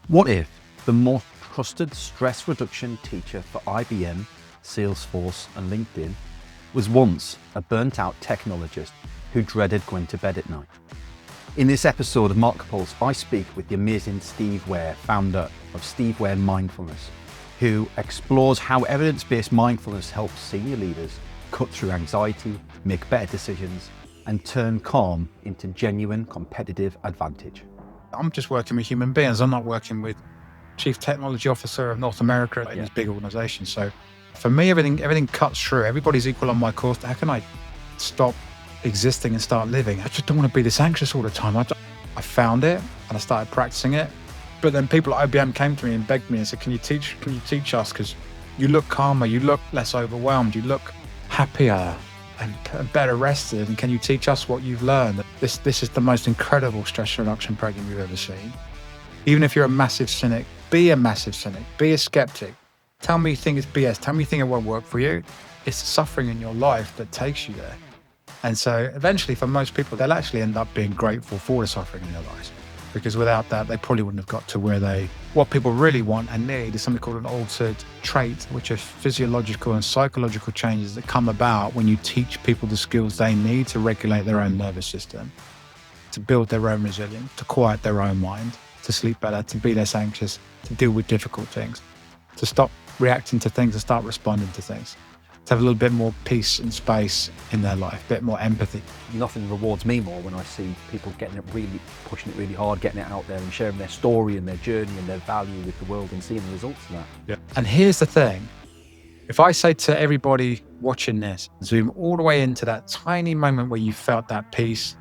What if the most trusted stress reduction teacher for IBM, Salesforce, and LinkedIn was once a burnt out technologist who dreaded going to bed at night? In this episode of Market Pulse, I speak with the amazing Steve Ware, founder of Steve Ware Mindfulness, who explores how evidence-based mindfulness helps senior leaders cut through anxiety, make better decisions, and turn calm into genuine competitive advantage. I'm just working with human beings. I'm not working with Chief Technology Officer of North America in this big organization. So for me, everything cuts through. Everybody's equal on my course. How can I stop existing and start living? I just don't want to be this anxious all the time. I found it and I started practicing it. But then people at IBM came to me and begged me and said, can you teach us? Because you look calmer, you look less overwhelmed, you look happier and better rested. And can you teach us what you've learned? This is the most incredible stress reduction program you've ever seen. Even if you're a massive cynic, be a massive cynic, be a skeptic. Tell me you think it's BS. Tell me you think it won't work for you. It's the suffering in your life that takes you there. And so eventually for most people, they'll actually end up being grateful for the suffering in their lives. Because without that, they probably wouldn't have got to what people really want and need is something called an altered trait, which are physiological and psychological changes that come about when you teach people the skills they need to regulate their own nervous system, to build their own resilience, to quiet their own mind, to sleep better, to be less anxious, to deal with difficult things, to stop reacting to things and start responding to things, to have a little bit more peace and space in their life, a bit more empathy. Nothing rewards me more when I see people pushing it really hard, getting it out there and sharing their story and their journey and their value with the world and seeing the results of that. Yeah. And here's the thing. If I say to everybody watching this, zoom all the way into that tiny moment where you felt that peace,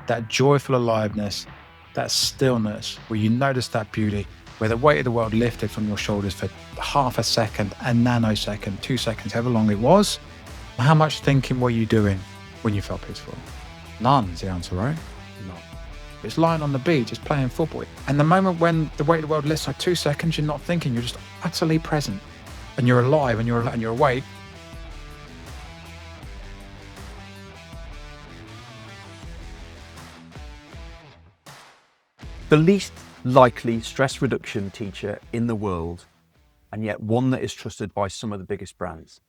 that joyful aliveness, that stillness, where you noticed that beauty, where the weight of the world lifted from your shoulders for half a second, a nanosecond, 2 seconds, however long it was, how much thinking were you doing when you felt peaceful? None is the answer, right? No. It's lying on the beach, just playing football. And the moment when the weight of the world lifts, like 2 seconds, you're not thinking, you're just utterly present. And you're alive and you're awake. The least likely stress reduction teacher in the world, and yet one that is trusted by some of the biggest brands.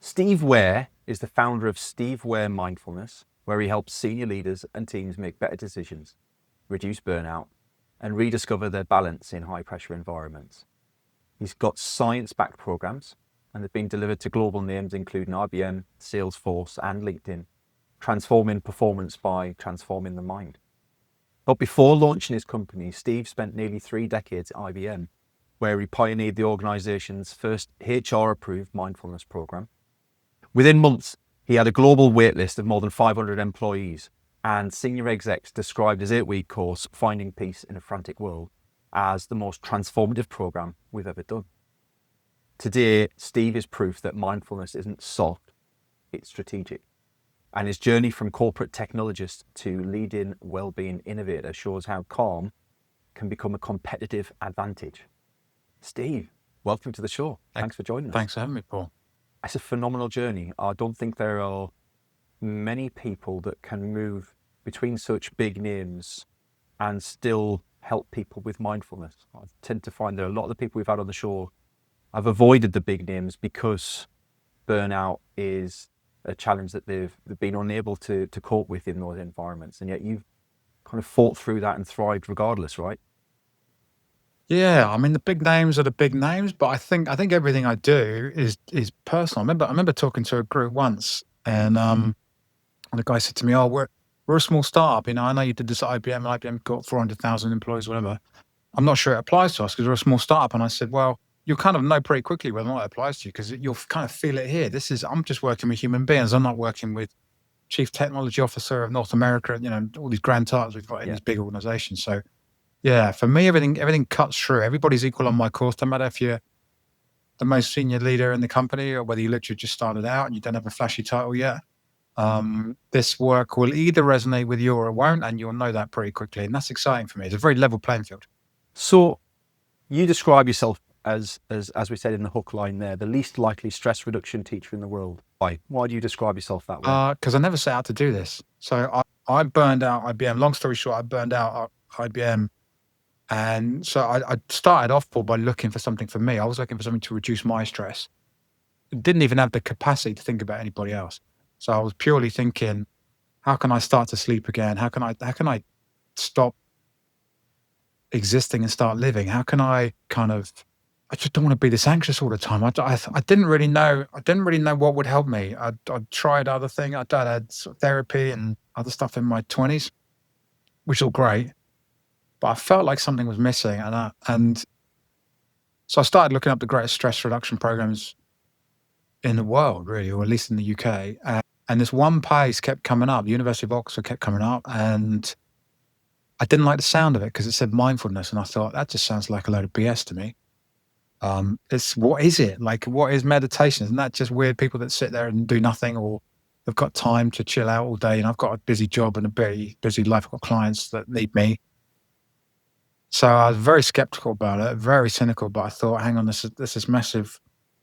Steve Ware is the founder of Steve Ware Mindfulness, where he helps senior leaders and teams make better decisions, reduce burnout, and rediscover their balance in high-pressure environments. He's got science-backed programs, and they've been delivered to global names including IBM, Salesforce, and LinkedIn, transforming performance by transforming the mind. But before launching his company, Steve spent nearly 3 decades at IBM, where he pioneered the organization's first HR-approved mindfulness program. Within months, he had a global waitlist of more than 500 employees, and senior execs described his 8-week course, Finding Peace in a Frantic World, as the most transformative program we've ever done. Today, Steve is proof that mindfulness isn't soft, it's strategic. And his journey from corporate technologist to leading well-being innovator shows how calm can become a competitive advantage. Steve, welcome to the show. Thanks for joining us. Thanks for having me, Paul. It's a phenomenal journey. I don't think there are many people that can move between such big names and still help people with mindfulness. I tend to find that a lot of the people we've had on the show have avoided the big names because burnout is a challenge that they've been unable to cope with in those environments. And yet you've kind of fought through that and thrived regardless, right? Yeah, I mean the big names are the big names, but I think everything I do is personal. I remember talking to a group once, and the guy said to me, "Oh, we're a small startup. I know you did this at IBM. And IBM got 400,000 employees, whatever. I'm not sure it applies to us because we're a small startup." And I said, "Well, you'll kind of know pretty quickly whether or not it applies to you because you'll kind of feel it here. I'm just working with human beings. I'm not working with Chief Technology Officer of North America. All these grand titles we've got in these big organizations. So." Yeah, for me, everything cuts through. Everybody's equal on my course. No matter if you're the most senior leader in the company or whether you literally just started out and you don't have a flashy title yet. This work will either resonate with you or it won't, and you'll know that pretty quickly. And that's exciting for me. It's a very level playing field. So you describe yourself as we said in the hook line there, the least likely stress reduction teacher in the world. Why? Why do you describe yourself that way? Because I never set out to do this. So I burned out IBM. Long story short, I burned out IBM And so I started off, Paul, by looking for something for me. I was looking for something to reduce my stress. Didn't even have the capacity to think about anybody else. So I was purely thinking, how can I start to sleep again? How can I stop existing and start living? How can I I just don't want to be this anxious all the time. I didn't really know. I didn't really know what would help me. I'd tried other things. I'd had sort of therapy and other stuff in my 20s, which was all great. But I felt like something was missing. And so I started looking up the greatest stress reduction programs in the world, really, or at least in the UK. And this one place kept coming up. The University of Oxford kept coming up. And I didn't like the sound of it because it said mindfulness. And I thought, that just sounds like a load of BS to me. What is it? Like, what is meditation? Isn't that just weird people that sit there and do nothing, or they've got time to chill out all day? And I've got a busy job and a very busy life. I've got clients that need me. So I was very skeptical about it, very cynical, but I thought, hang on, this is massive,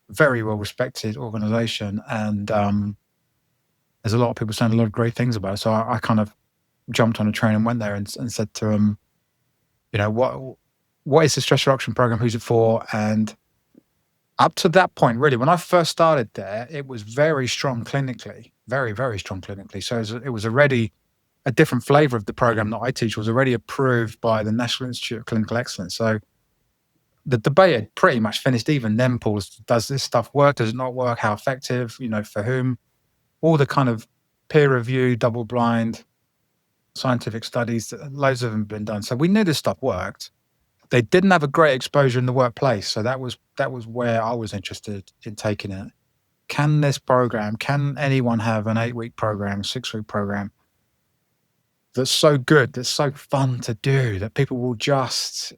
very well respected organization. And there's a lot of people saying a lot of great things about it. So I kind of jumped on a train and went there and said to them, what is the stress reduction program? Who's it for? And up to that point, really, when I first started there, it was very strong clinically, very, very strong clinically. So it was already a different flavor of the program that I teach was already approved by the National Institute of Clinical Excellence. So the debate had pretty much finished. Even then, Paul, does this stuff work? Does it not work? How effective? For whom? All the kind of peer review, double blind, scientific studies, loads of them have been done. So we knew this stuff worked. They didn't have a great exposure in the workplace. So that was where I was interested in taking it. Can anyone have an 8-week program, 6-week program that's so good, that's so fun to do, that people will just,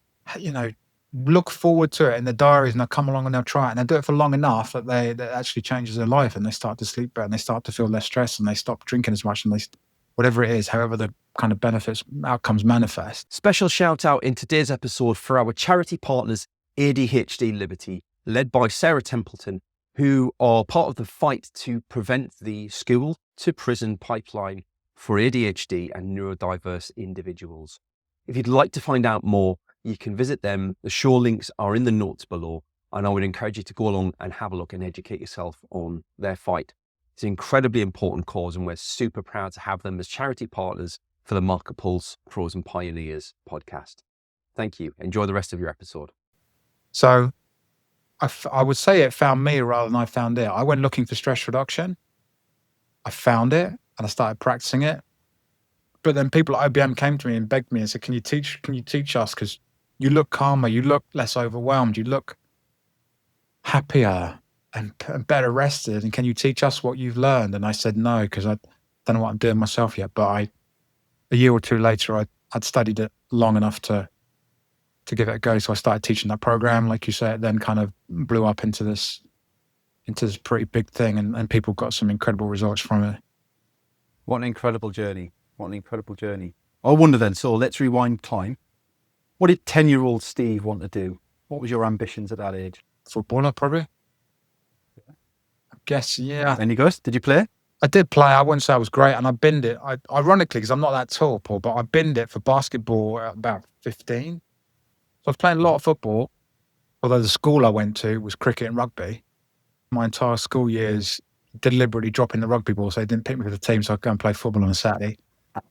look forward to it in their diaries, and they'll come along and they'll try it, and they'll do it for long enough that that actually changes their life, and they start to sleep better, and they start to feel less stress, and they stop drinking as much, and whatever it is, however the kind of benefits, outcomes manifest. Special shout out in today's episode for our charity partners, ADHD Liberty, led by Sarah Templeton, who are part of the fight to prevent the school to prison pipeline for ADHD and neurodiverse individuals. If you'd like to find out more, you can visit them. The show links are in the notes below, and I would encourage you to go along and have a look and educate yourself on their fight. It's an incredibly important cause, and we're super proud to have them as charity partners for the Market Pulse Pros and Pioneers podcast. Thank you. Enjoy the rest of your episode. So I would say it found me rather than I found it. I went looking for stress reduction. I found it and I started practicing it. But then people at IBM came to me and begged me and said, can you teach us? Because you look calmer, you look less overwhelmed, you look happier and better rested. And can you teach us what you've learned? And I said, no, because I don't know what I'm doing myself yet. But a year or two later, I'd studied it long enough to give it a go. So I started teaching that program. Like you say, it then kind of blew up into this pretty big thing, and people got some incredible results from it. What an incredible journey. What an incredible journey. I wonder then, so let's rewind time. What did 10-year-old Steve want to do? What was your ambitions at that age? Footballer, probably. I guess, yeah. Any goes? Did you play? I did play. I wouldn't say I was great, and I binned it. Ironically, because I'm not that tall, Paul, but I binned it for basketball at about 15. So I was playing a lot of football, although the school I went to was cricket and rugby. My entire school years deliberately dropping the rugby ball, so they didn't pick me for the team, so I'd go and play football on a Saturday.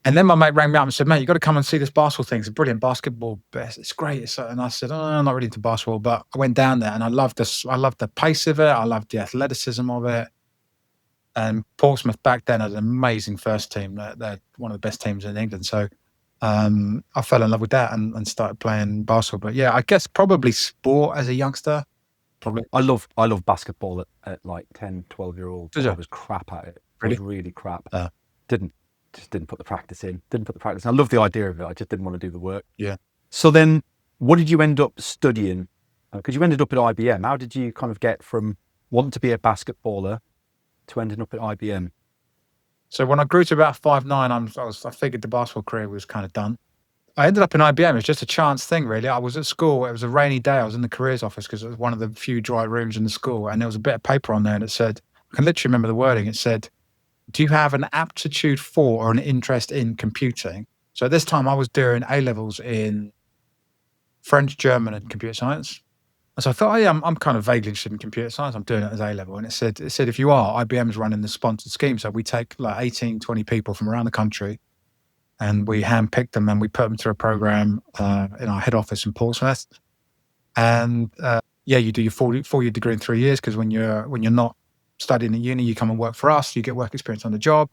And then my mate rang me up and said, mate, you've got to come and see this basketball thing. It's a brilliant basketball. It's great. And I said, I'm not really into basketball, but I went down there and I loved the pace of it. I loved the athleticism of it. And Portsmouth back then had an amazing first team. They're one of the best teams in England. So I fell in love with that and started playing basketball. But yeah, I guess probably sport as a youngster. Probably. I love basketball at like 10, 12-year-old. I was crap at it. Really? I was really crap. Just didn't put the practice in. I love the idea of it. I just didn't want to do the work. Yeah. So then what did you end up studying? Because you ended up at IBM. How did you kind of get from wanting to be a basketballer to ending up at IBM? So when I grew to about 5'9", I figured the basketball career was kind of done. I ended up in IBM. It was just a chance thing, really. I was at school. It was a rainy day. I was in the careers office because it was one of the few dry rooms in the school. And there was a bit of paper on there and it said, I can literally remember the wording. It said, do you have an aptitude for or an interest in computing? So at this time I was doing A-levels in French, German, and computer science. And so I thought, oh, yeah, I'm kind of vaguely interested in computer science. I'm doing it as A-level. And it said, if you are, IBM's running the sponsored scheme. So we take like 18, 20 people from around the country and we handpick them and we put them through a program in our head office in Portsmouth. And you do your four-year degree in 3 years, because when you're not studying at uni, you come and work for us. You get work experience on the job.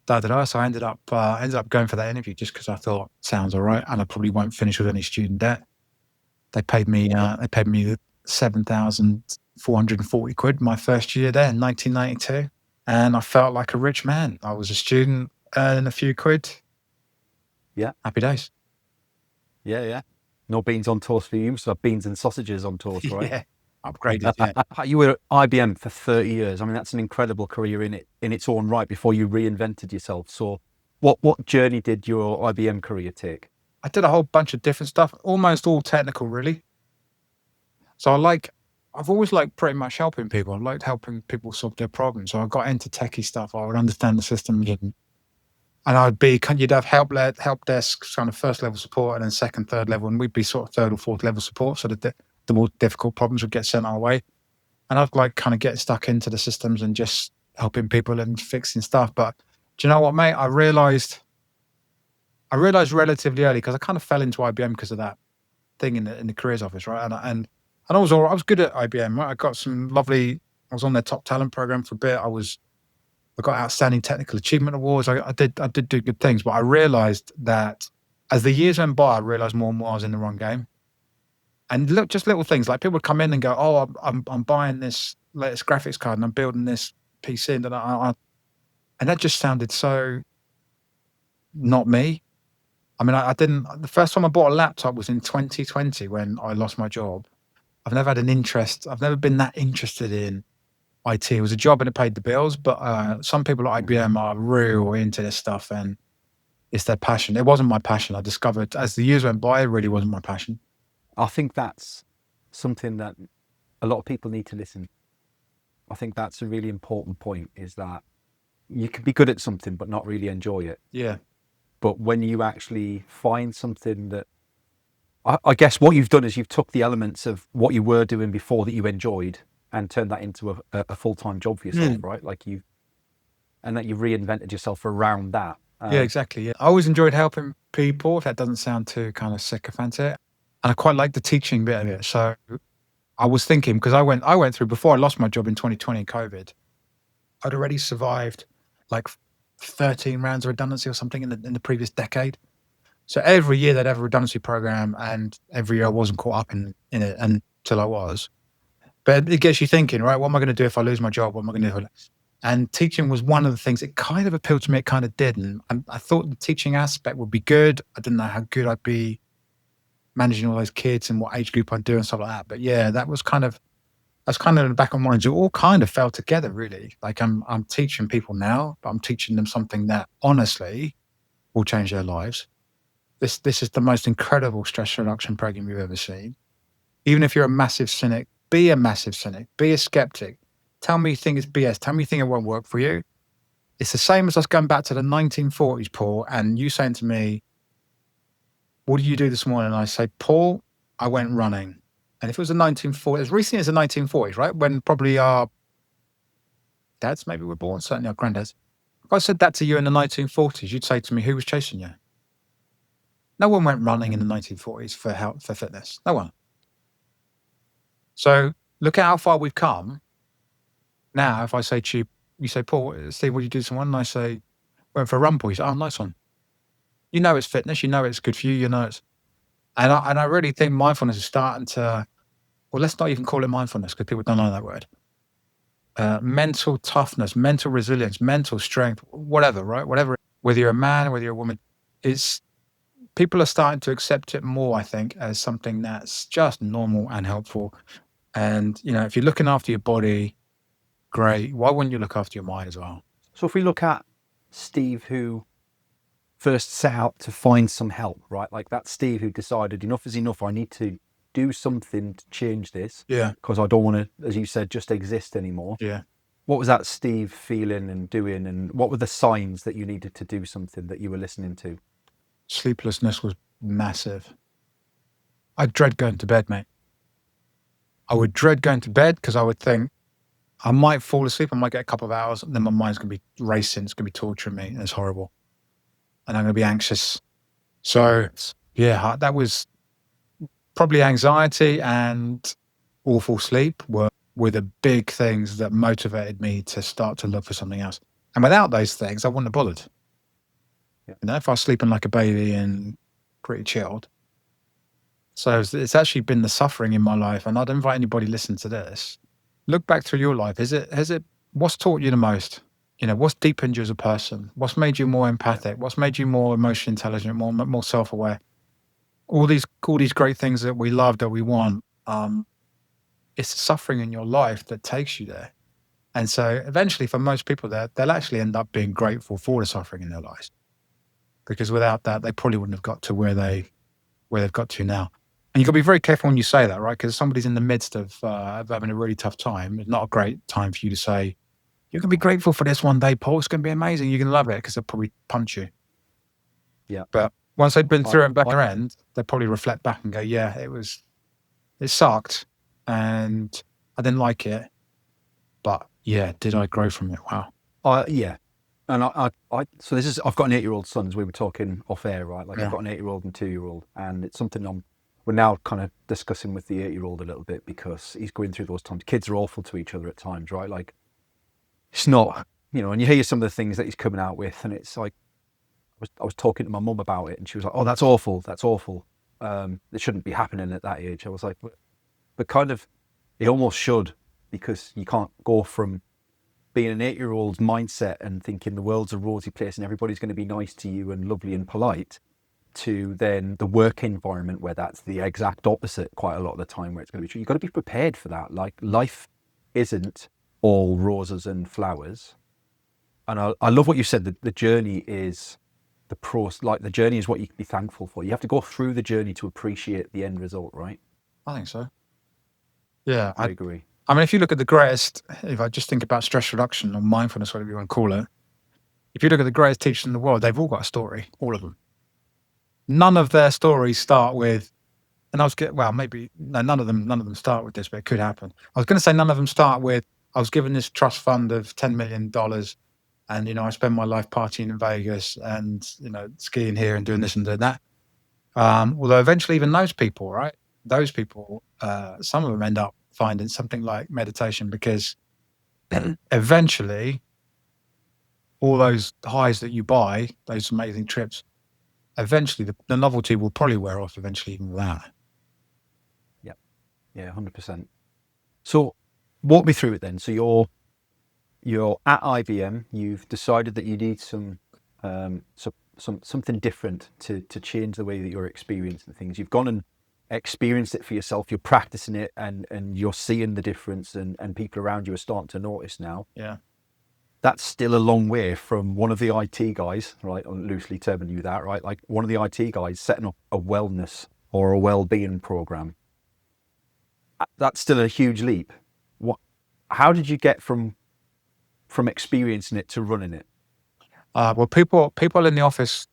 So I ended up going for that interview just because I thought sounds all right, and I probably won't finish with any student debt. They paid me 7,440 quid my first year there in 1992, and I felt like a rich man. I was a student earning a few quid. Yeah, happy days. Yeah. No beans on toast for you, so beans and sausages on toast, right? Yeah, upgraded. Yeah. You were at IBM for 30 years. I mean, that's an incredible career in its own right before you reinvented yourself. So what journey did your IBM career take? I did a whole bunch of different stuff, almost all technical, really. So I've always liked pretty much helping people. I liked helping people solve their problems. So I got into techie stuff. I would understand the systems, and you'd have help desk kind of first level support, and then second, third level, and we'd be sort of third or fourth level support. So the more difficult problems would get sent our way. And I'd like kind of get stuck into the systems and just helping people and fixing stuff. But do you know what, mate? I realized relatively early, because I kind of fell into IBM because of that thing in the careers office, right? And I was good at IBM, right? I got some lovely. I was on their top talent program for a bit. I got outstanding technical achievement awards. I did do good things, but I realized that as the years went by, I realized more and more I was in the wrong game. And look, just little things like people would come in and go, "Oh, I'm buying this latest graphics card and I'm building this PC," and and that just sounded so not me. I mean, I didn't. The first time I bought a laptop was in 2020 when I lost my job. I've never had an interest. I've never been that interested in IT. It was a job and it paid the bills, but some people at IBM are real into this stuff and it's their passion. It wasn't my passion. I discovered as the years went by, it really wasn't my passion. I think that's something that a lot of people need to listen. I think that's a really important point, is that you can be good at something but not really enjoy it. Yeah. But when you actually find something that, I guess what you've done is you've took the elements of what you were doing before that you enjoyed and turned that into a full-time job for yourself, right? And that you reinvented yourself around that. Yeah, exactly. Yeah. I always enjoyed helping people, if that doesn't sound too kind of sycophantic. And I quite like the teaching bit of it. So I was thinking, because I went through, before I lost my job in 2020 in COVID, I'd already survived like 13 rounds of redundancy or something in the previous decade. So every year they'd have a redundancy program, and every year I wasn't caught up in it until I was. But it gets you thinking, right? What am I going to do if I lose my job? What am I going to do? And teaching was one of the things. It kind of appealed to me. It kind of didn't. I thought the teaching aspect would be good. I didn't know how good I'd be managing all those kids and what age group I'd do and stuff like that. But yeah, that's kind of in the back of my mind. It all kind of fell together, really. Like I'm teaching people now, but I'm teaching them something that honestly will change their lives. This is the most incredible stress reduction program you've ever seen. Even if you're a massive cynic, be a massive cynic, be a skeptic. Tell me you think it's BS. Tell me you think it won't work for you. It's the same as us going back to the 1940s, Paul, and you saying to me, "What did you do this morning?" And I say, "Paul, I went running." And if it was the 1940s, as recently as the 1940s, right, when probably our dads maybe were born, certainly our granddads. If I said that to you in the 1940s, you'd say to me, "Who was chasing you?" No one went running in the 1940s for health, for fitness. No one. So look at how far we've come. Now, if I say to you, you say, "Paul, Steve, what did you do this morning?" And I say, "Went for a run, Paul." You say, "Oh, nice one." You know it's fitness. You know it's good for you. You know it's... And I really think mindfulness is starting to... Well, let's not even call it mindfulness, because people don't know that word. Mental toughness, mental resilience, mental strength, whatever, right? Whatever, whether you're a man or whether you're a woman, people are starting to accept it more, I think, as something that's just normal and helpful. And, if you're looking after your body, great. Why wouldn't you look after your mind as well? So if we look at Steve, who first set out to find some help, right? Like that's Steve who decided enough is enough. I need to do something to change this. Yeah. Because I don't want to, as you said, just exist anymore. Yeah. What was that Steve feeling and doing, and what were the signs that you needed to do something that you were listening to? Sleeplessness was massive. I dread going to bed, mate. I would dread going to bed because I would think I might fall asleep. I might get a couple of hours, and then my mind's going to be racing. It's going to be torturing me, and it's horrible. And I'm going to be anxious. So, yeah, that was probably anxiety and awful sleep were the big things that motivated me to start to look for something else. And without those things, I wouldn't have bothered. Yeah. You know, if I was sleeping like a baby and pretty chilled. So it's actually been the suffering in my life. And I'd invite anybody listening to this. Look back through your life. What's taught you the most? You know, what's deepened you as a person? What's made you more empathic? What's made you more emotionally intelligent, more self-aware? All these great things that we love, that we want. It's the suffering in your life that takes you there. And so eventually for most people they'll actually end up being grateful for the suffering in their lives. Because without that, they probably wouldn't have got to where they've got to now. And you've got to be very careful when you say that, right? Because somebody's in the midst of having a really tough time. It's not a great time for you to say, you're going to be grateful for this one day, Paul. It's going to be amazing. You're going to love it, because they'll probably punch you. Yeah. But once they've been through it back end, they'll probably reflect back and go, yeah, it sucked and I didn't like it. But yeah, did I grow from it? Wow. Yeah. And so I've got an 8-year-old son, as we were talking off air, right? Like, Yeah. I've got an 8-year-old and 2-year-old, and it's something we're now kind of discussing with the 8-year-old a little bit, because he's going through those times. Kids are awful to each other at times, right? Like, it's not, and you hear some of the things that he's coming out with, and it's like, I was talking to my mum about it, and she was like, "Oh, that's awful. That's awful. It shouldn't be happening at that age." I was like, but kind of, it almost should, because you can't go from being an 8-year-old's mindset and thinking the world's a rosy place and everybody's going to be nice to you and lovely and polite, to then the work environment where that's the exact opposite quite a lot of the time, where it's going to be true. You've got to be prepared for that. Like, life isn't all roses and flowers. And I love what you said, that the journey is the journey is what you can be thankful for. You have to go through the journey to appreciate the end result, right? I think so. Yeah, I agree. I mean, if you look at the greatest, if I just think about stress reduction or mindfulness, whatever you want to call it, if you look at the greatest teachers in the world, they've all got a story, all of them. None of their stories start with, and none of them start with this, but it could happen. I was going to say none of them start with, I was given this trust fund of $10 million and, I spend my life partying in Vegas and, skiing here and doing this and doing that. Although eventually even those people, right? Those people, some of them end up finding something like meditation, because eventually all those highs that you buy, those amazing trips, eventually the novelty will probably wear off eventually even without it. Yeah, 100%. So walk me through it then. So you're at IBM, you've decided that you need something different to change the way that you're experiencing things. You've gone and experienced it for yourself, you're practicing it, and you're seeing the difference, and people around you are starting to notice now. Yeah. That's still a long way from one of the IT guys, right? I'm loosely terming you that, right? Like, one of the IT guys setting up a wellness or a well-being program. That's still a huge leap. How did you get from experiencing it to running it? Well, people in the office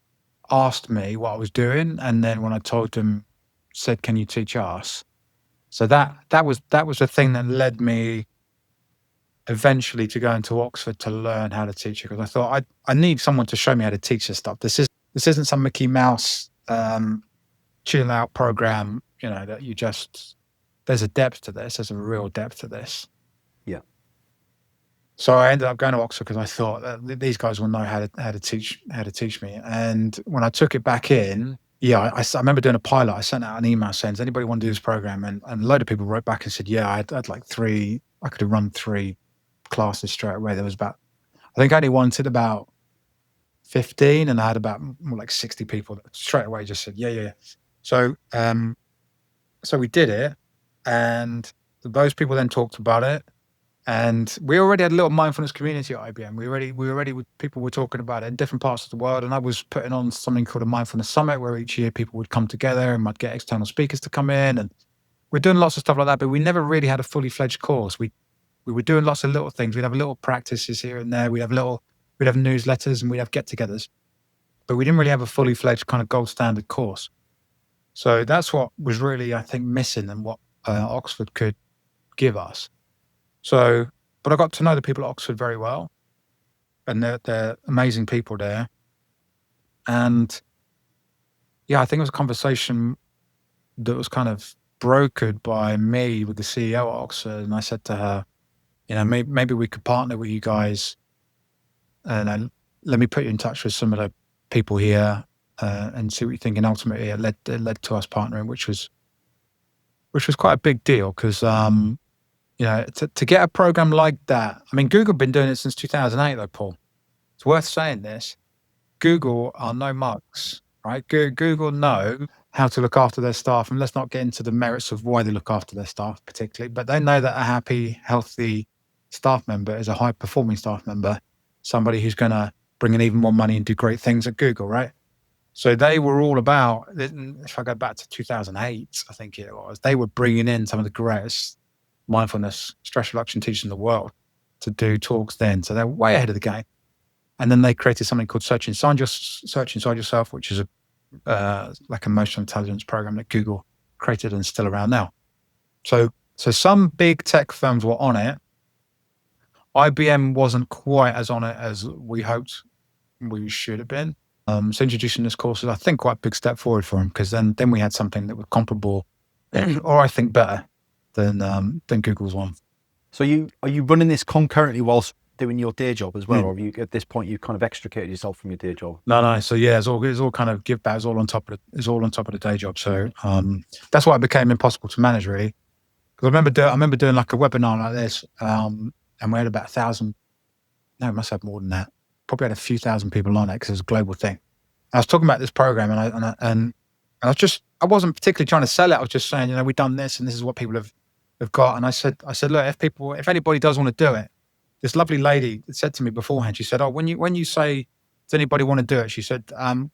asked me what I was doing, and then when I told them, said, "Can you teach us?" So that was the thing that led me eventually to go into Oxford to learn how to teach it, because I thought I need someone to show me how to teach this stuff. This isn't some Mickey Mouse chill out program, that you just, there's a depth to this. There's a real depth to this. Yeah. So I ended up going to Oxford because I thought that these guys will know how to teach me. And when I took it back in, I remember doing a pilot. I sent out an email saying, "Does anybody want to do this program?" And a load of people wrote back and said, "Yeah, I had like 3. I could have run 3 classes straight away." There was I think I only wanted about 15, and I had about more like 60 people that straight away just said, yeah. So we did it, and those people then talked about it. And we already had a little mindfulness community at IBM. People were talking about it in different parts of the world. And I was putting on something called a mindfulness summit, where each year people would come together and I'd get external speakers to come in. And we're doing lots of stuff like that, but we never really had a fully fledged course. We were doing lots of little things. We'd have little practices here and there. We'd have newsletters and we'd have get-togethers, but we didn't really have a fully fledged kind of gold standard course. So that's what was really, I think, missing and what Oxford could give us. So, but I got to know the people at Oxford very well, and they're amazing people there. And yeah, I think it was a conversation that was kind of brokered by me with the CEO at Oxford. And I said to her, maybe we could partner with you guys, and then let me put you in touch with some of the people here, and see what you think. And ultimately, it led to us partnering, which was quite a big deal because to get a program like that. I mean, Google have been doing it since 2008, though, Paul. It's worth saying this. Google are no mugs, right? Google know how to look after their staff, and let's not get into the merits of why they look after their staff particularly, but they know that a happy, healthy staff member is a high-performing staff member, somebody who's going to bring in even more money and do great things at Google, right? So they were all about, if I go back to 2008, I think it was, they were bringing in some of the greatest mindfulness stress reduction teachers in the world to do talks then. So they're way ahead of the game. And then they created something called Search Inside Yourself, which is like emotional intelligence program that Google created and still around now. So some big tech firms were on it. IBM wasn't quite as on it as we hoped we should have been. So introducing this course is, I think, quite a big step forward for them, because then we had something that was comparable, or I think better than Google's one. So are you running this concurrently whilst doing your day job as well, or have you, at this point, you kind of extricated yourself from your day job? No. So yeah, it's all kind of give back. It's all on top of the day job. So that's why it became impossible to manage, really. Because I remember doing like a webinar like this, and we had about 1,000. No, we must have more than that. Probably had a few thousand people on it because it was a global thing. I was talking about this program, and I wasn't particularly trying to sell it. I was just saying, we've done this, and this is what people have got. And I said, look, if anybody does want to do it, this lovely lady said to me beforehand, she said, oh, when you say, does anybody want to do it? She said,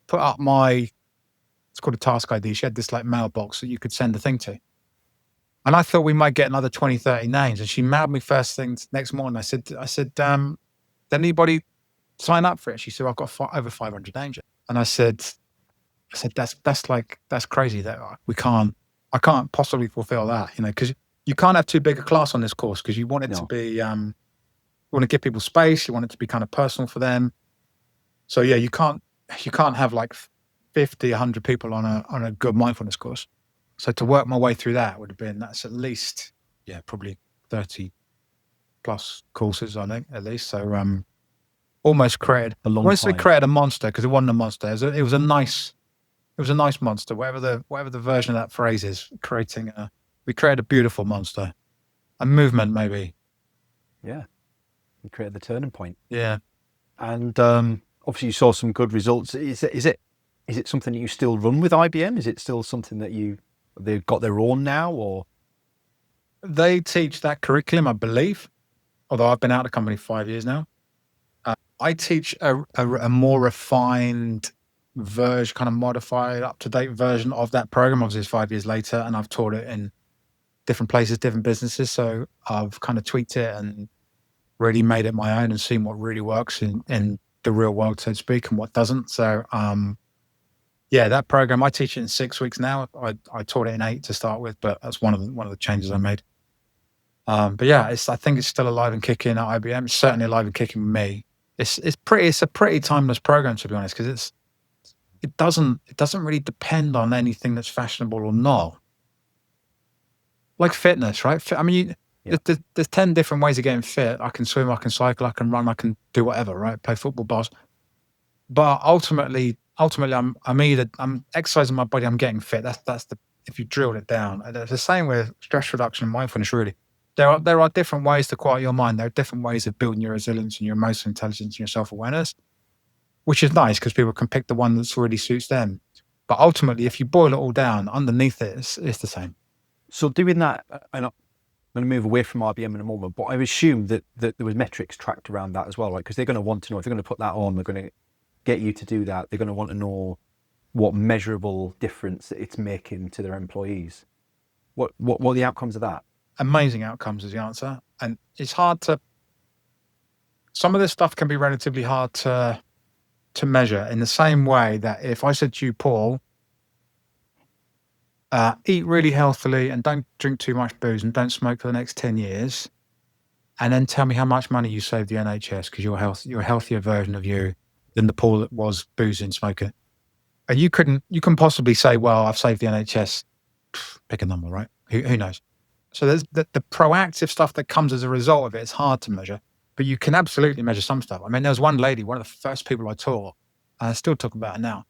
put up it's called a task ID. She had this like mailbox that you could send the thing to. And I thought we might get another 20, 30 names. And she mailed me first thing next morning. I said, did anybody sign up for it? She said, I've got over 500 names. And I said, that's crazy that I can't possibly fulfill that, because you can't have too big a class on this course, because you want it to be, you want to give people space. You want it to be kind of personal for them. So yeah, you can't have like 50, 100 people on a good mindfulness course. So to work my way through that's at least, probably 30 plus courses, I think, at least. So almost created a long time. Created a monster, because it wasn't a monster. It was a nice monster, whatever the version of that phrase is. We created a beautiful monster, a movement maybe. Yeah, you created the turning point. Yeah, and obviously you saw some good results. Is it something that you still run with IBM? Is it still something that they've got their own now, or? They teach that curriculum, I believe, although I've been out of the company 5 years now. I teach a more refined version, kind of modified, up-to-date version of that program. Obviously, it's 5 years later, and I've taught it in different places, different businesses. So I've kind of tweaked it and really made it my own and seen what really works in the real world, so to speak, and what doesn't. So that program, I teach it in 6 weeks now. I taught it in 8 to start with, but that's one of the changes I made. But yeah, I think it's still alive and kicking at IBM. It's certainly alive and kicking with me. It's a pretty timeless program, to be honest, because it doesn't really depend on anything that's fashionable or not. Like fitness, right? I mean, there's 10 different ways of getting fit. I can swim, I can cycle, I can run, I can do whatever, right? Play football, bars. But ultimately, I'm exercising my body. I'm getting fit. That's if you drilled it down. And it's the same with stress reduction and mindfulness. Really, there are different ways to quiet your mind. There are different ways of building your resilience and your emotional intelligence and your self-awareness, which is nice because people can pick the one that really suits them. But ultimately, if you boil it all down, underneath it, it's the same. So doing that, and I'm going to move away from IBM in a moment, but I assume that there was metrics tracked around that as well, right? Because they're going to want to know, if they're going to put that on, they're going to get you to do that. They're going to want to know what measurable difference it's making to their employees. What are the outcomes of that? Amazing outcomes is the answer. And it's hard to, some of this stuff can be relatively hard to measure, in the same way that if I said to you, Paul, eat really healthily and don't drink too much booze and don't smoke for the next 10 years. And then tell me how much money you saved the NHS because you're a healthier version of you than the Paul that was boozing, smoking. And you couldn't possibly say, well, I've saved the NHS. Pick a number, right? Who knows? So there's the proactive stuff that comes as a result of it. It's hard to measure, but you can absolutely measure some stuff. I mean, there was one lady, one of the first people I taught, and I still talk about it now.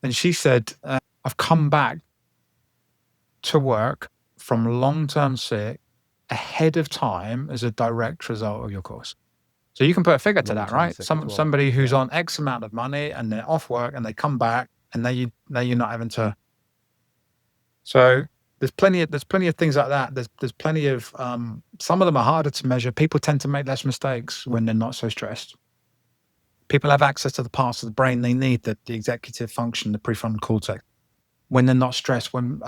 And she said, I've come back to work from long-term sick ahead of time as a direct result of your course. So you can put a figure to that, right? Somebody who's on X amount of money and they're off work and they come back and now you're not having to. So there's plenty of things like that. There's plenty of some of them are harder to measure. People tend to make less mistakes when they're not so stressed. People have access to the parts of the brain they need, the executive function, the prefrontal cortex. When they're not stressed, when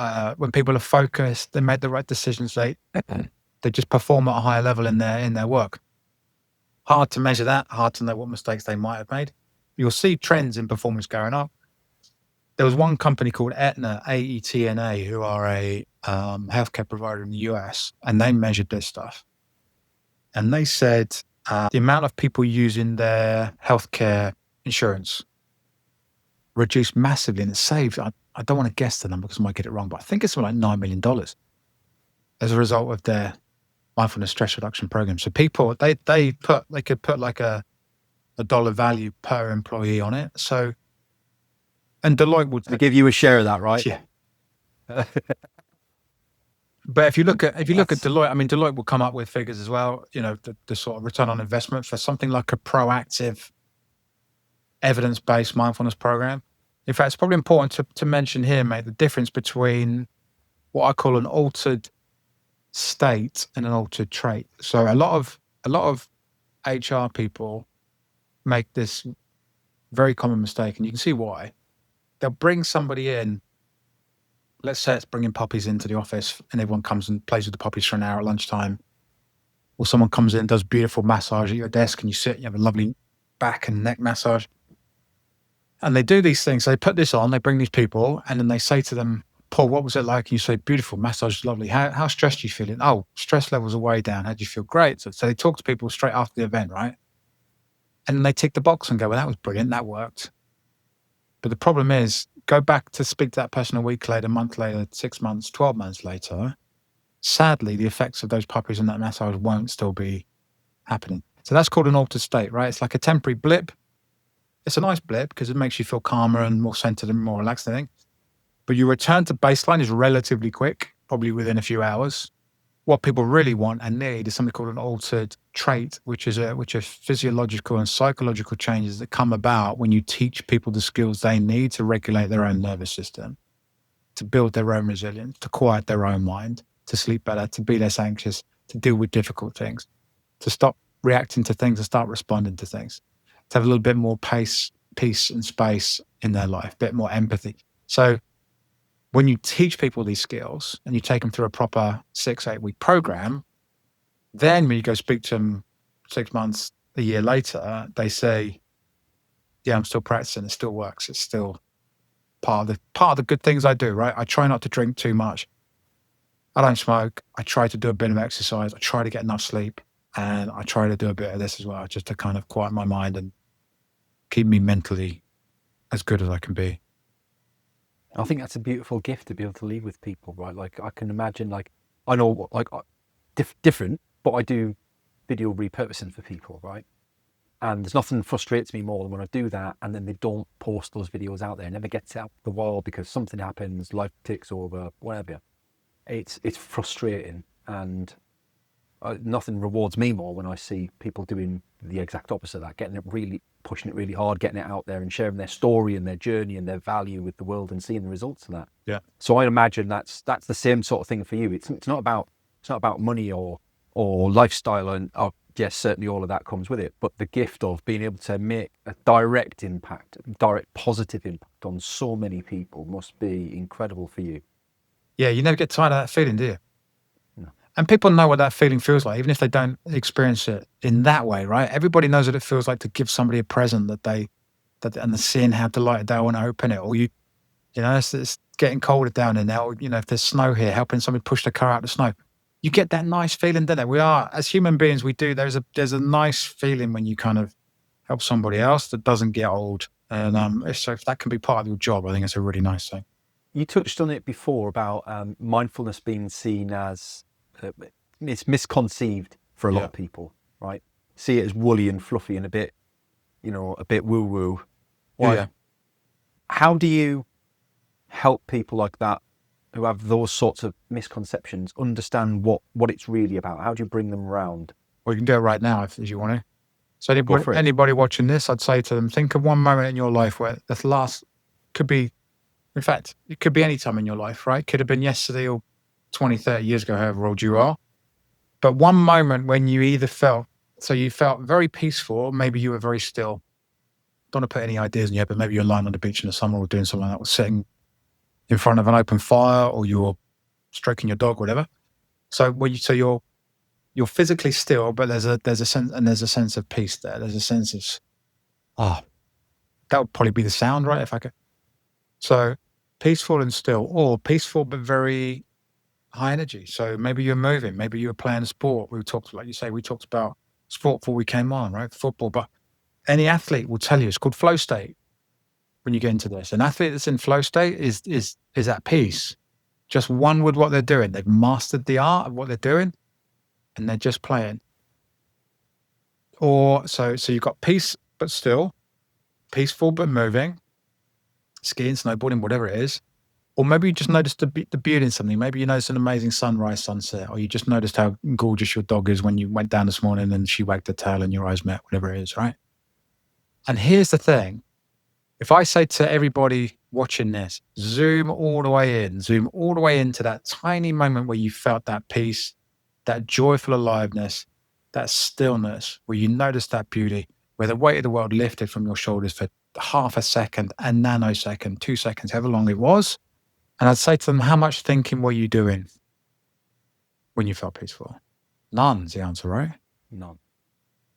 people are focused, they make the right decisions. They just perform at a higher level in their work. Hard to measure that. Hard to know what mistakes they might have made. You'll see trends in performance going up. There was one company called Aetna, AETNA, who are a healthcare provider in the US, and they measured this stuff. And they said the amount of people using their healthcare insurance reduced massively, and it saved, I don't want to guess the number because I might get it wrong, but I think it's something like $9 million as a result of their mindfulness stress reduction program. So people, they could put like a dollar value per employee on it. So, and Deloitte would give you a share of that, right? Yeah. But if you look at Deloitte, I mean, Deloitte will come up with figures as well. You know, the sort of return on investment for something like a proactive, evidence-based mindfulness program. In fact, it's probably important to mention here, mate, the difference between what I call an altered state and an altered trait. So a lot of HR people make this very common mistake, and you can see why. They'll bring somebody in. Let's say it's bringing puppies into the office and everyone comes and plays with the puppies for an hour at lunchtime. Or someone comes in, does beautiful massage at your desk and you sit, you have a lovely back and neck massage. And they do these things. They put this on, they bring these people and then they say to them, Paul, what was it like? And you say, beautiful, massage is lovely. How stressed are you feeling? Oh, stress levels are way down. How do you feel? Great. So they talk to people straight after the event, right? And then they tick the box and go, well, that was brilliant. That worked. But the problem is, go back to speak to that person a week later, a month later, 6 months, 12 months later. Sadly, the effects of those puppies and that massage won't still be happening. So that's called an altered state, right? It's like a temporary blip. It's a nice blip because it makes you feel calmer and more centered and more relaxed, I think. But your return to baseline is relatively quick, probably within a few hours. What people really want and need is something called an altered trait, which are physiological and psychological changes that come about when you teach people the skills they need to regulate their own nervous system, to build their own resilience, to quiet their own mind, to sleep better, to be less anxious, to deal with difficult things, to stop reacting to things and start responding to things, to have a little bit more pace, peace and space in their life, a bit more empathy. So when you teach people these skills and you take them through a proper 6-8 week program, then when you go speak to them 6 months, a year later, they say, yeah, I'm still practicing. It still works. It's still part of the good things I do, right? I try not to drink too much. I don't smoke. I try to do a bit of exercise. I try to get enough sleep. And I try to do a bit of this as well, just to kind of quiet my mind and keep me mentally as good as I can be. I think that's a beautiful gift to be able to leave with people, right? Like I can imagine, like I know, like different, but I do video repurposing for people, right? And there's nothing frustrates me more than when I do that and then they don't post those videos out there, never gets out the world because something happens, life ticks over, whatever. It's frustrating, and nothing rewards me more when I see people doing the exact opposite of that, pushing it really hard, getting it out there and sharing their story and their journey and their value with the world and seeing the results of that. Yeah. So I imagine that's the same sort of thing for you. It's not about money or lifestyle, and yes, certainly all of that comes with it. But the gift of being able to make a direct positive impact on so many people must be incredible for you. Yeah, you never get tired of that feeling, do you? No. And people know what that feeling feels like, even if they don't experience it in that way, right? Everybody knows what it feels like to give somebody a present and seeing how delighted they want to open it, or you It's getting colder down there now. If there's snow here, helping somebody push the car out the snow. You get that nice feeling, don't it? We are, as human beings, we do. There's a nice feeling when you kind of help somebody else that doesn't get old. And so if that can be part of your job, I think it's a really nice thing. You touched on it before about mindfulness being seen as it's misconceived for a lot of people, right? See it as woolly and fluffy and a bit woo-woo. Yeah. How do you help people like that who have those sorts of misconceptions understand what it's really about? How do you bring them around? Well, you can do it right now if you want to. So anybody watching this, I'd say to them, think of one moment in your life where could be, in fact, it could be any time in your life, right? Could have been yesterday or 20, 30 years ago, however old you are. But one moment when you either felt very peaceful, or maybe you were very still. Don't want to put any ideas in your head, but maybe you're lying on the beach in the summer or doing something like that, or sitting in front of an open fire, or you're stroking your dog, whatever. So you're physically still, but there's a sense of peace there. There's a sense of that would probably be the sound, right? If I could. So peaceful and still, or peaceful but very high energy. So maybe you're moving, maybe you're playing a sport. We talked about sport before we came on, right? Football, but any athlete will tell you it's called flow state when you get into this. An athlete that's in flow state is at peace. Just one with what they're doing. They've mastered the art of what they're doing and they're just playing. Or so you've got peace but still, peaceful but moving, skiing, snowboarding, whatever it is. Or maybe you just noticed the beauty in something. Maybe you noticed an amazing sunrise, sunset, or you just noticed how gorgeous your dog is when you went down this morning and she wagged her tail and your eyes met, whatever it is, right? And here's the thing. If I say to everybody watching this, zoom all the way into that tiny moment where you felt that peace, that joyful aliveness, that stillness, where you noticed that beauty, where the weight of the world lifted from your shoulders for half a second, a nanosecond, 2 seconds, however long it was. And I'd say to them, how much thinking were you doing when you felt peaceful? None's the answer, right? None.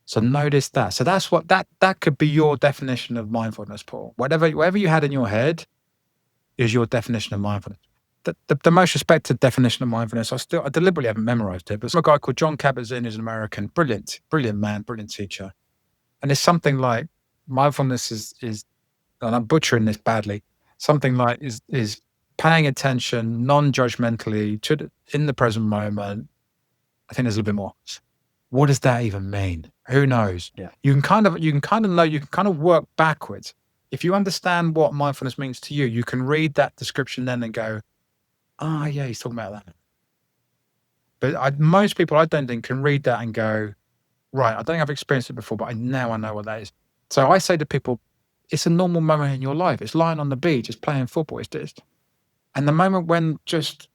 So notice that. So that's what that could be your definition of mindfulness, Paul. Whatever you had in your head is your definition of mindfulness. The most respected definition of mindfulness, I deliberately haven't memorized it, but some guy called John Kabat-Zinn is an American, brilliant man, brilliant teacher. And it's something like mindfulness is, and I'm butchering this badly, something like is paying attention non-judgmentally in the present moment. I think there's a little bit more. What does that even mean? Who knows? Yeah. You can kind of work backwards. If you understand what mindfulness means to you, you can read that description then and go, yeah, he's talking about that. But most people, I don't think, can read that and go, right, I don't think I've experienced it before, but now I know what that is. So I say to people, it's a normal moment in your life. It's lying on the beach, it's playing football, it's just. And the moment when just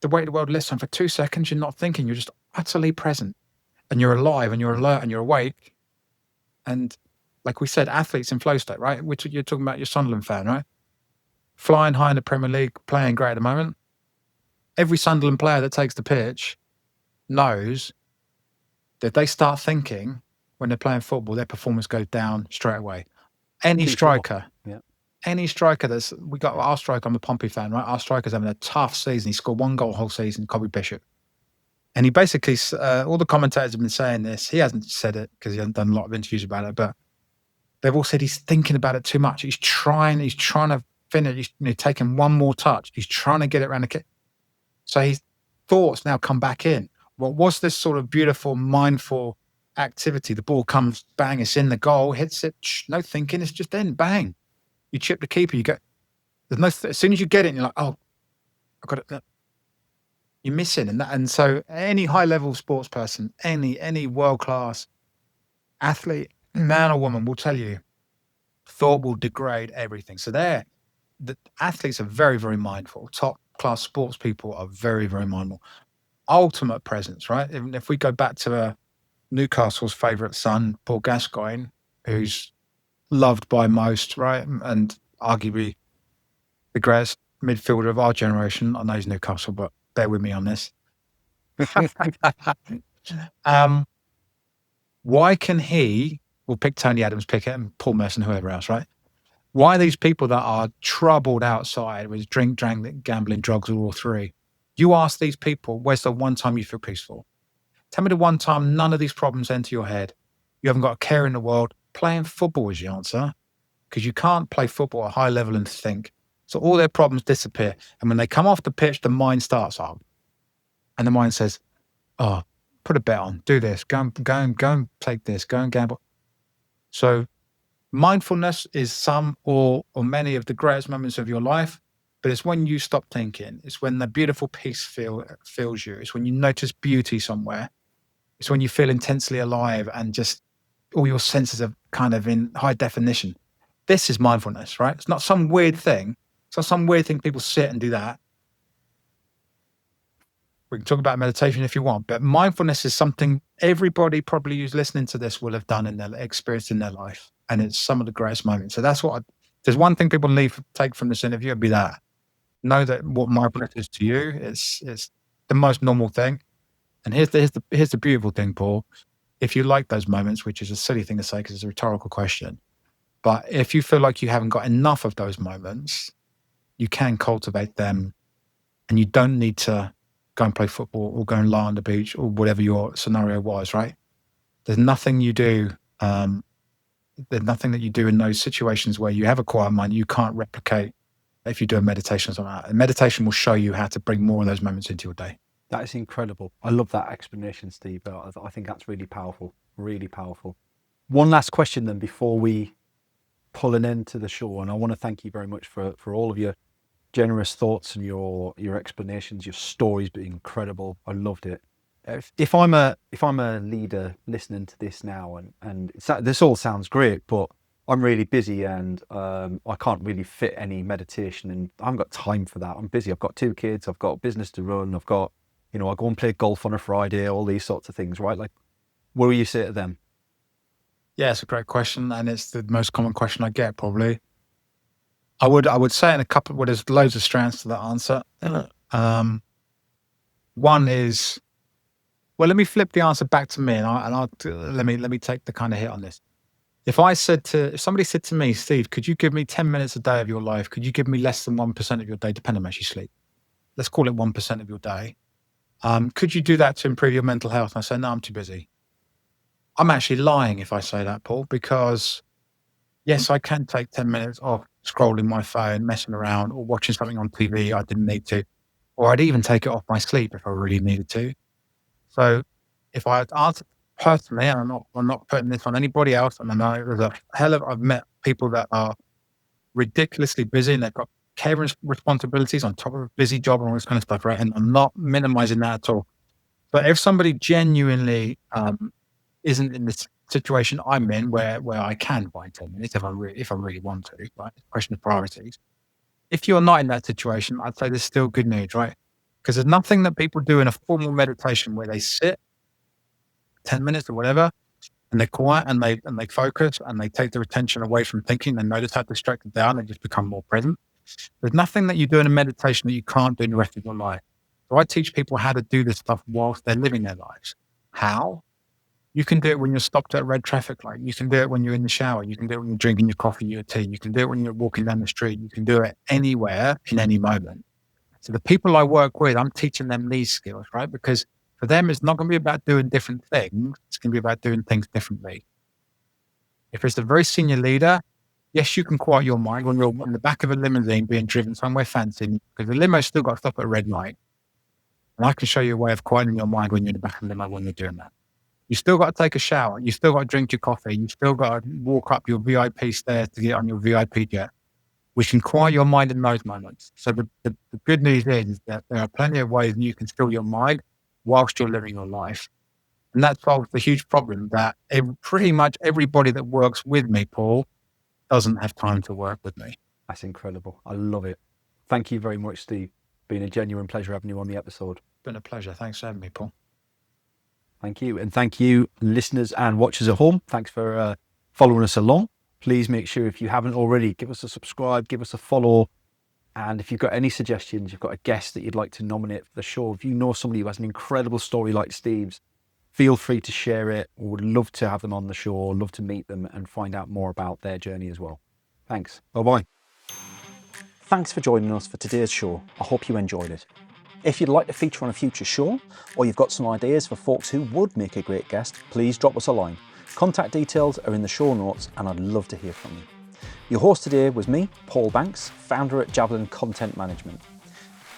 the weight of the world lifts on for 2 seconds, you're not thinking, you're just utterly present. And you're alive and you're alert and you're awake. And like we said, athletes in flow state, right? Which you're talking about your Sunderland fan, right? Flying high in the Premier League, playing great at the moment. Every Sunderland player that takes the pitch knows that they start thinking when they're playing football, their performance goes down straight away. Any striker we got our striker, I'm a Pompey fan, right? Our striker's having a tough season. He scored 1 goal whole season, Kobe Bishop. And he basically, all the commentators have been saying this. He hasn't said it because he hasn't done a lot of interviews about it, but they've all said he's thinking about it too much. He's trying to finish. He's taking one more touch. He's trying to get it around the kit. So his thoughts now come back in. What was this sort of beautiful, mindful activity? The ball comes, bang, it's in the goal, hits it, no thinking, it's just in, bang. You chip the keeper, you get, as soon as you get it, you're like, oh, I got it. You're missing. And so any high-level sports person, any world-class athlete, man or woman, will tell you, thought will degrade everything. So the athletes are very, very mindful. Top-class sports people are very, very mindful. Ultimate presence, right? If we go back to Newcastle's favourite son, Paul Gascoigne, who's loved by most, right? And arguably the greatest midfielder of our generation. I know he's Newcastle, but bear with me on this. Why can we'll pick Tony Adams, Pickett, and Paul Merson, whoever else, right? Why are these people that are troubled outside with drink, gambling, drugs, or all three? You ask these people, where's the one time you feel peaceful? Tell me the one time none of these problems enter your head. You haven't got a care in the world. Playing football is the answer, because you can't play football at a high level and think. So all their problems disappear. And when they come off the pitch, the mind starts up. And the mind says, oh, put a bet on, do this, go and take this, go and gamble. So mindfulness is some or many of the greatest moments of your life, but it's when you stop thinking. It's when the beautiful peace fills you. It's when you notice beauty somewhere. It's when you feel intensely alive and just all your senses are kind of in high definition. This is mindfulness, right? It's not some weird thing. It's not some weird thing people sit and do that. We can talk about meditation if you want, but mindfulness is something everybody probably who's listening to this will have done in their experience in their life. And it's some of the greatest moments. So that's what there's one thing people need to take from this interview, it'd be that. Know that what mindfulness is to you, it's the most normal thing. And here's the beautiful thing, Paul. If you like those moments, which is a silly thing to say because it's a rhetorical question, but if you feel like you haven't got enough of those moments, you can cultivate them, and you don't need to go and play football or go and lie on the beach or whatever your scenario was, right? There's nothing you do. There's nothing that you do in those situations where you have a quiet mind you can't replicate if you do a meditation or something like that. And meditation will show you how to bring more of those moments into your day. That is incredible. I love that explanation, Steve. I think that's really powerful, really powerful. One last question then before we pull an end to the show. And I want to thank you very much for all of your generous thoughts and your explanations, your stories being incredible. I loved it. If I'm a leader listening to this now and this all sounds great, but I'm really busy and I can't really fit any meditation and I haven't got time for that. I'm busy. I've got 2 kids. I've got a business to run. I've got, I go and play golf on a Friday, all these sorts of things, right? Like, what do you say to them? Yeah, it's a great question. And it's the most common question I get probably. I would say in a couple, well, there's loads of strands to that answer. One is, well, let me flip the answer back to me and I'll let me take the kind of hit on this. If somebody said to me, Steve, could you give me 10 minutes a day of your life? Could you give me less than 1% of your day, depending on how much you sleep? Let's call it 1% of your day. Could you do that to improve your mental health? And I say, no, I'm too busy. I'm actually lying if I say that, Paul, because yes, I can take 10 minutes off scrolling my phone, messing around or watching something on TV I didn't need to, or I'd even take it off my sleep if I really needed to. So if I answer personally, and I'm not putting this on anybody else, and I know there's a hell of, I've met people that are ridiculously busy and they've got care responsibilities on top of a busy job and all this kind of stuff, right? And I'm not minimizing that at all. But if somebody genuinely isn't in this situation I'm in where I can find 10 minutes if I really want to, right? It's a question of priorities. If you're not in that situation, I'd say there's still good news, right? Because there's nothing that people do in a formal meditation where they sit 10 minutes or whatever, and they're quiet and they focus and they take their attention away from thinking and notice how distracted they are and they just become more present. There's nothing that you do in a meditation that you can't do in the rest of your life. So I teach people how to do this stuff whilst they're living their lives. How? You can do it when you're stopped at a red traffic light. You can do it when you're in the shower. You can do it when you're drinking your coffee, your tea. You can do it when you're walking down the street. You can do it anywhere in any moment. So the people I work with, I'm teaching them these skills, right? Because for them, it's not going to be about doing different things. It's going to be about doing things differently. If it's a very senior leader, yes, you can quiet your mind when you're in the back of a limousine being driven somewhere fancy, because the limo's still got to stop at a red light. And I can show you a way of quieting your mind when you're in the back of the limo when you're doing that. You still got to take a shower. You still got to drink your coffee. You still got to walk up your VIP stairs to get on your VIP jet. We can quiet your mind in those moments. So the good news is that there are plenty of ways that you can still your mind whilst you're living your life. And that solves the huge problem that pretty much everybody that works with me, Paul, doesn't have time to work with me. That's incredible. I love it. Thank you very much, Steve. Been a genuine pleasure having you on the episode. Been a pleasure. Thanks for having me, Paul. Thank you. And thank you, listeners and watchers at home. Thanks for following us along. Please make sure, if you haven't already, give us a subscribe, give us a follow. And if you've got any suggestions, you've got a guest that you'd like to nominate for the show, if you know somebody who has an incredible story like Steve's, feel free to share it. We would love to have them on the show, love to meet them and find out more about their journey as well. Thanks. Bye-bye. Thanks for joining us for today's show. I hope you enjoyed it. If you'd like to feature on a future show, or you've got some ideas for folks who would make a great guest, please drop us a line. Contact details are in the show notes, and I'd love to hear from you. Your host today was me, Paul Banks, founder at Javelin Content Management.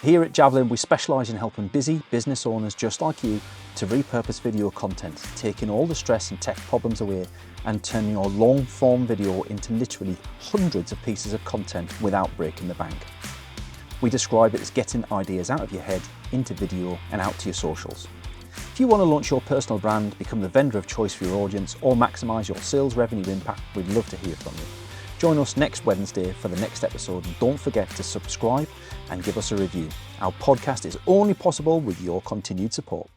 Here at Javelin, we specialise in helping busy business owners just like you to repurpose video content, taking all the stress and tech problems away and turning your long-form video into literally hundreds of pieces of content without breaking the bank. We describe it as getting ideas out of your head into video and out to your socials. If you want to launch your personal brand, become the vendor of choice for your audience, or maximise your sales revenue impact, we'd love to hear from you. Join us next Wednesday for the next episode, and don't forget to subscribe and give us a review. Our podcast is only possible with your continued support.